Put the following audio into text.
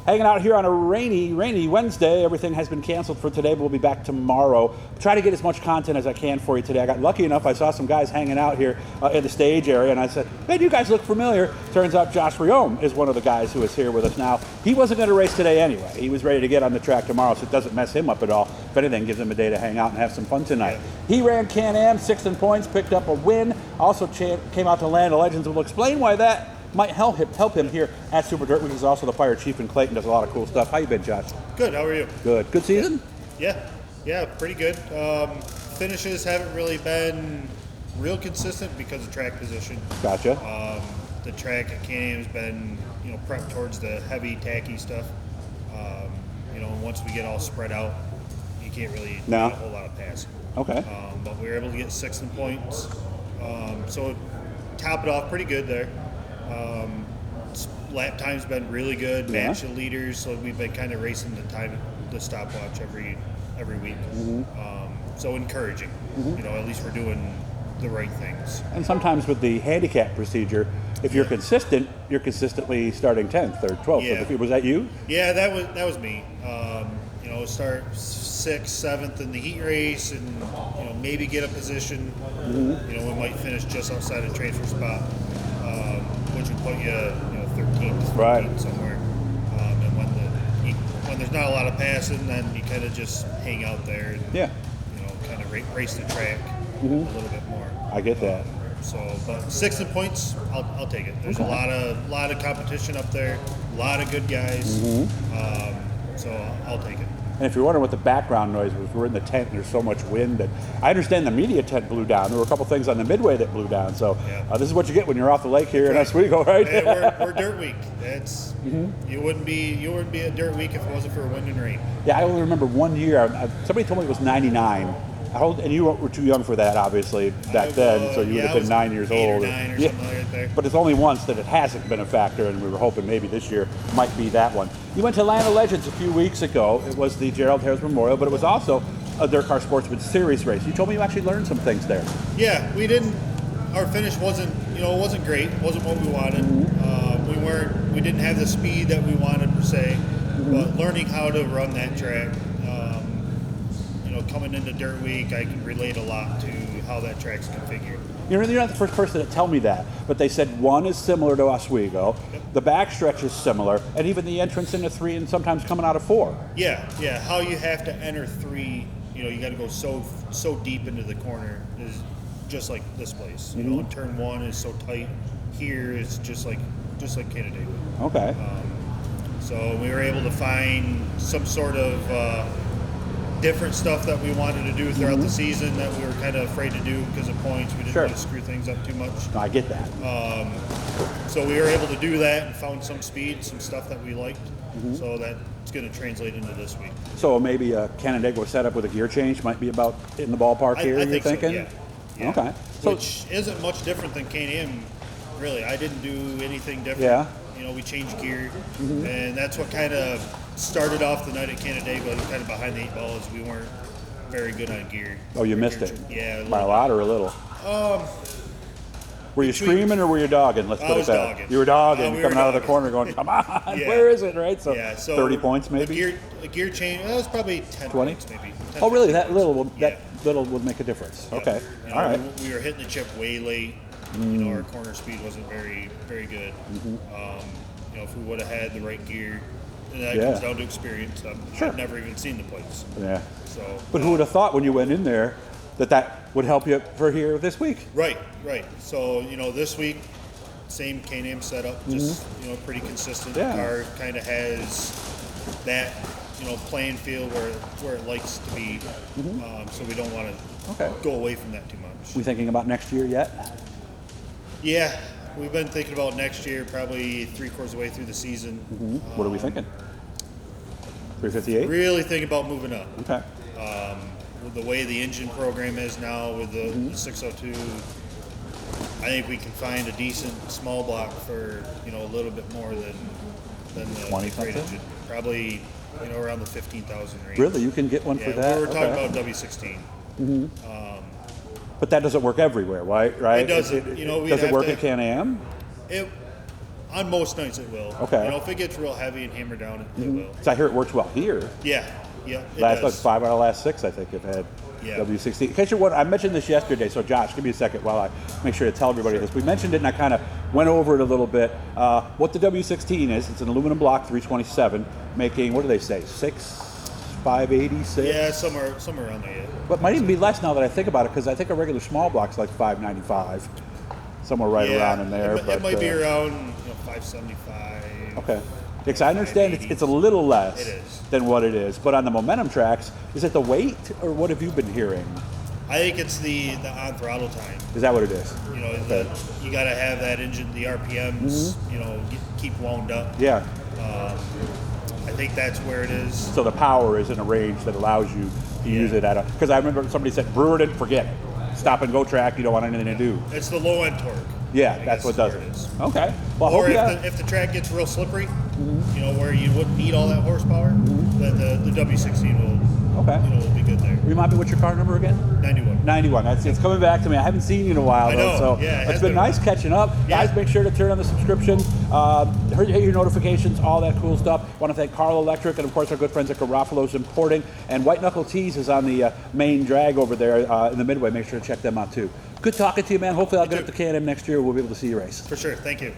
Hanging out here on a rainy Wednesday. Everything has been canceled for today, but we'll be back tomorrow. Try to get as much content as I can for you today. I got lucky enough, I saw some guys hanging out here in the stage area, and I said, hey, you guys look familiar. Turns out Josh Reome is one of the guys who is here with us now. He wasn't going to race today anyway. He was ready to get on the track tomorrow, so it doesn't mess him up at all. If anything, gives him a day to hang out and have some fun tonight. He ran Can Am, 6th in points, picked up a win. Also came out to Land of Legends, and we'll explain why that might help him here at Super Dirt Week. He's also the fire chief in Clayton, does a lot of cool stuff. How you been, Josh? Good, how are you? Good. Good season? Yeah, pretty good. Finishes haven't really been real consistent because of track position. Gotcha. The track at Can Am has been, prepped towards the heavy, tacky stuff. Once we get all spread out, you can't really do a whole lot of passing. Okay. But we were able to get 6th in points. So top it off pretty good there. Lap time's been really good. Match the leaders, so we've been kind of racing the stopwatch every week. So encouraging. At least we're doing the right things. And sometimes with the handicap procedure, if you're consistent, you're consistently starting 10th or 12th. Yeah. Was that you? Yeah, that was me. Start 6th, 7th in the heat race, and maybe get a position. We might finish just outside a transfer spot, which would put you 13th, 14th somewhere. And when there's not a lot of passing, then you kind of just hang out there and kind of race the track a little bit more. I get that. But 6th in points, I'll take it. There's a lot of competition up there, a lot of good guys. So I'll take it. And if you're wondering what the background noise was, we're in the tent and there's so much wind that I understand the media tent blew down. There were a couple things on the midway that blew down. So this is what you get when you're off the lake here in Oswego, right? We're Dirt Week. That's you wouldn't be a Dirt Week if it wasn't for wind and rain. Yeah, I only remember one year. Somebody told me it was 99. And you were too young for that, obviously, back then, so you would have been 9 years 8 old. or 9 or something like that. But it's only once that it hasn't been a factor, and we were hoping maybe this year might be that one. You went to Land of Legends a few weeks ago. It was the Gerald Harris Memorial, but it was also a DIRTcar Sportsman Series race. You told me you actually learned some things there. Yeah, we didn't. Our finish wasn't great. It wasn't what we wanted. We didn't have the speed that we wanted per se. But learning how to run that track. Coming into Dirt Week, I can relate a lot to how that track's configured. You're not the first person to tell me that, but they said one is similar to Oswego, the backstretch is similar, and even the entrance into 3 and sometimes coming out of 4. Yeah. How you have to enter 3, you got to go so deep into the corner is just like this place. And turn 1 is so tight. Here it's just like Canada. Okay. So we were able to find some sort of different stuff that we wanted to do throughout the season that we were kind of afraid to do because of points. We didn't want to screw things up too much. No, I get that. So we were able to do that and found some speed, some stuff that we liked. So that's going to translate into this week. So maybe a Canandaigua setup with a gear change might be about in the ballpark here, I you're think thinking? So, yeah. Okay. So, which isn't much different than Can Am, really. I didn't do anything different. Yeah. We changed gear, and that's what kind of started off the night at Canandaigua, kind of behind the 8 ball, is we weren't very good on gear. Oh, you missed it? Yeah. By a lot or a little? Were you screaming or were you dogging? Let's put it that. Dogging. You were dogging, coming out of the dogging. corner going, come on, where is it, right? So, 30 points maybe? A gear change, that was probably 10 20? points maybe. 10, oh, really? That points. little would make a difference. Yeah. Okay. All right. We were hitting the chip way late. Our corner speed wasn't very, very good. If we would have had the right gear, and that comes down to experience. I've never even seen the place. Yeah. So, but who would have thought when you went in there that would help you for here this week? Right. So, this week, same Can Am setup, just, pretty consistent. Yeah. The car kind of has that, playing field where it likes to be. So we don't want to go away from that too much. We thinking about next year yet? Yeah. We've been thinking about next year, probably 3/4 of the way through the season. What are we thinking? 358? Really think about moving up. Okay. With the way the engine program is now with the 602, I think we can find a decent small block for a little bit more than the 20 great something? engine. Probably around the 15,000 range. Really, you can get one for that? We were talking about W16. But that doesn't work everywhere, right? It doesn't. Does it work at Can Am? On most nights it will. Okay. You know, if it gets real heavy and hammered down, it will. So I hear it works well here. Yeah. Yeah. It Last does. 5 out of the last 6, I think, have had Yeah. W16. In case you're wondering, I mentioned this yesterday, so Josh, give me a second while I make sure to tell everybody this. We mentioned it and I kind of went over it a little bit. What the W16 is, it's an aluminum block 327, making, what do they say, 586? Yeah, somewhere around there. Yeah. But it might even be less now that I think about it, because I think a regular small block's like 595, somewhere right around in there. It might be around 575. Okay. Because I understand it's a little less It is. than what it is. But on the momentum tracks, is it the weight, or what have you been hearing? I think it's the on throttle time. Is that what it is? You know, you got to have that engine, the RPMs, keep wound up. Yeah. I think that's where it is. So the power is in a range that allows you to use it at a. Because I remember somebody said, Brewer didn't forget it. Stop and go track, you don't want anything to do. It's the low end torque. Yeah, I that's guess what does where it. is. Okay. Well, Or I hope if the track gets real slippery, where you wouldn't need all that horsepower, then the W16 will will be good there. Remind me, what's your car number again? 91. 91. It's coming back to me. I haven't seen you in a while, I though, know. so Yeah, it it's has been been. nice catching up. Yeah. Guys, make sure to turn on the subscription, hit your notifications, all that cool stuff. Want to thank Carl Electric and, of course, our good friends at Garofalo's Importing. And White Knuckle Tees is on the main drag over there in the Midway. Make sure to check them out, too. Good talking to you, man. Hopefully I'll get up to Can Am next year. We'll be able to see you race. For sure. Thank you.